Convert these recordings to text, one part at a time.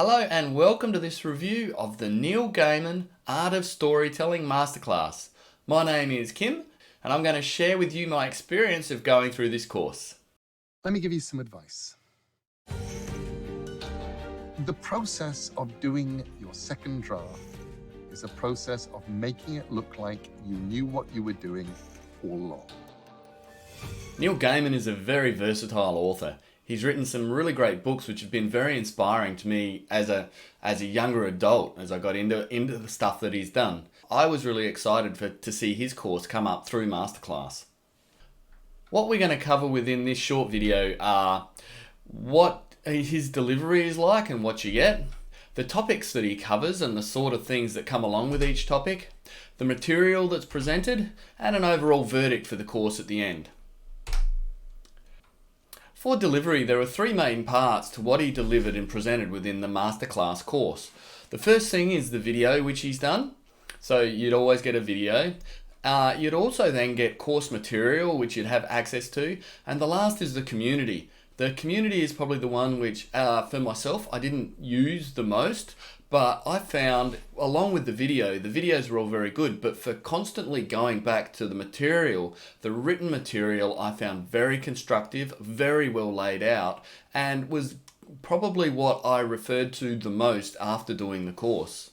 Hello and welcome to this review of the Neil Gaiman Art of Storytelling Masterclass. My name is Kim and I'm going to share with you my experience of going through this course. Let me give you some advice. The process of doing your second draft is a process of making it look like you knew what you were doing all along. Neil Gaiman is a very versatile author. He's written some really great books which have been very inspiring to me as a younger adult as I got into the stuff that he's done. I was really excited to see his course come up through Masterclass. What we're going to cover within this short video are what his delivery is like and what you get, the topics that he covers and the sort of things that come along with each topic, the material that's presented, and an overall verdict for the course at the end. For delivery, there are three main parts to what he delivered and presented within the Masterclass course. The first thing is the video which he's done. So you'd always get a video. You'd also then get course material which you'd have access to. And the last is the community. The community is probably the one which, for myself, I didn't use the most. But I found, along with the videos were all very good, but for constantly going back to the material, the written material I found very constructive, very well laid out, and was probably what I referred to the most after doing the course.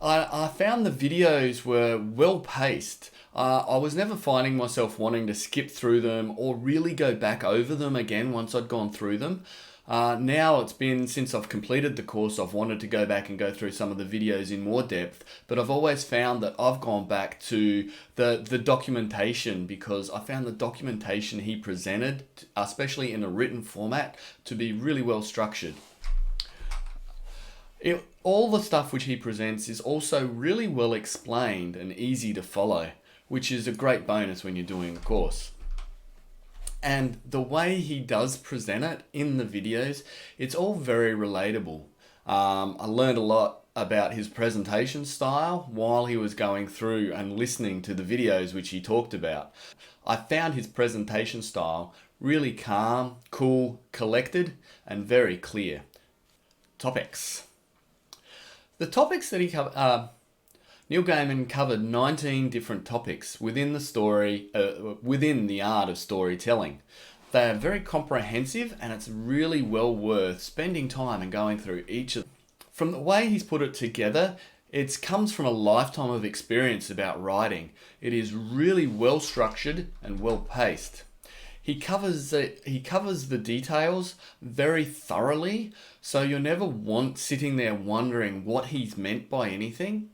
I found the videos were well paced. I was never finding myself wanting to skip through them or really go back over them again once I'd gone through them. Now it's been since I've completed the course, I've wanted to go back and go through some of the videos in more depth, but I've always found that I've gone back to the documentation because I found the documentation he presented, especially in a written format, to be really well structured. All the stuff which he presents is also really well explained and easy to follow, which is a great bonus when you're doing the course. And the way he does present it in the videos, it's all very relatable. I learned a lot about his presentation style while he was going through and listening to the videos which he talked about. I found his presentation style really calm, cool, collected, and very clear. Topics. The topics that he covered, Neil Gaiman covered 19 different topics within the story, within the art of storytelling. They are very comprehensive and it's really well worth spending time and going through each of them. From the way he's put it together, it comes from a lifetime of experience about writing. It is really well structured and well paced. He covers the details very thoroughly, so you're never sitting there wondering what he's meant by anything.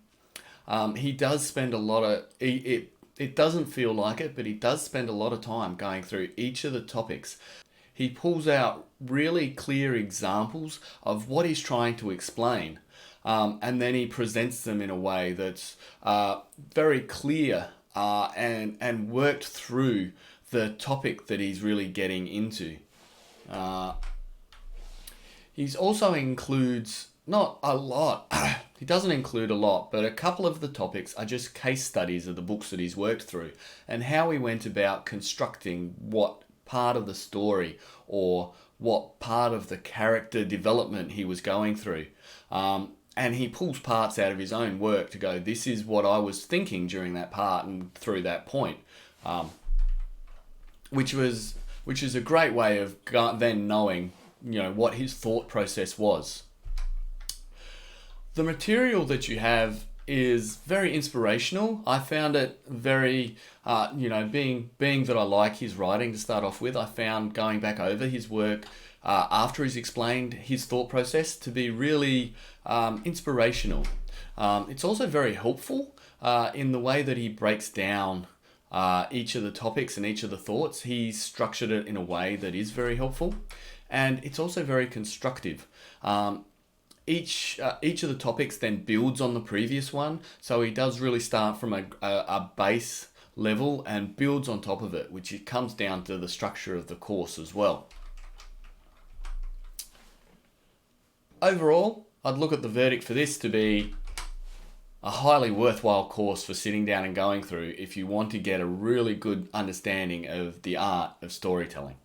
He does spend a lot of, it doesn't feel like it, but he does spend a lot of time going through each of the topics. He pulls out really clear examples of what he's trying to explain, and then he presents them in a way that's very clear and worked through the topic that he's really getting into. He also includes, not a lot, he doesn't include a lot, but a couple of the topics are just case studies of the books that he's worked through and how he went about constructing what part of the story or what part of the character development he was going through. And he pulls parts out of his own work to go, this is what I was thinking during that part and through that point. Which is a great way of then knowing, what his thought process was. The material that you have is very inspirational. I found it very, being that I like his writing to start off with, I found going back over his work after he's explained his thought process to be really inspirational. It's also very helpful in the way that he breaks down each of the topics and each of the thoughts. He's structured it in a way that is very helpful, and it's also very constructive. Each of the topics then builds on the previous one, so he does really start from a base level and builds on top of it, which it comes down to the structure of the course as well. Overall, I'd look at the verdict for this to be a highly worthwhile course for sitting down and going through if you want to get a really good understanding of the art of storytelling.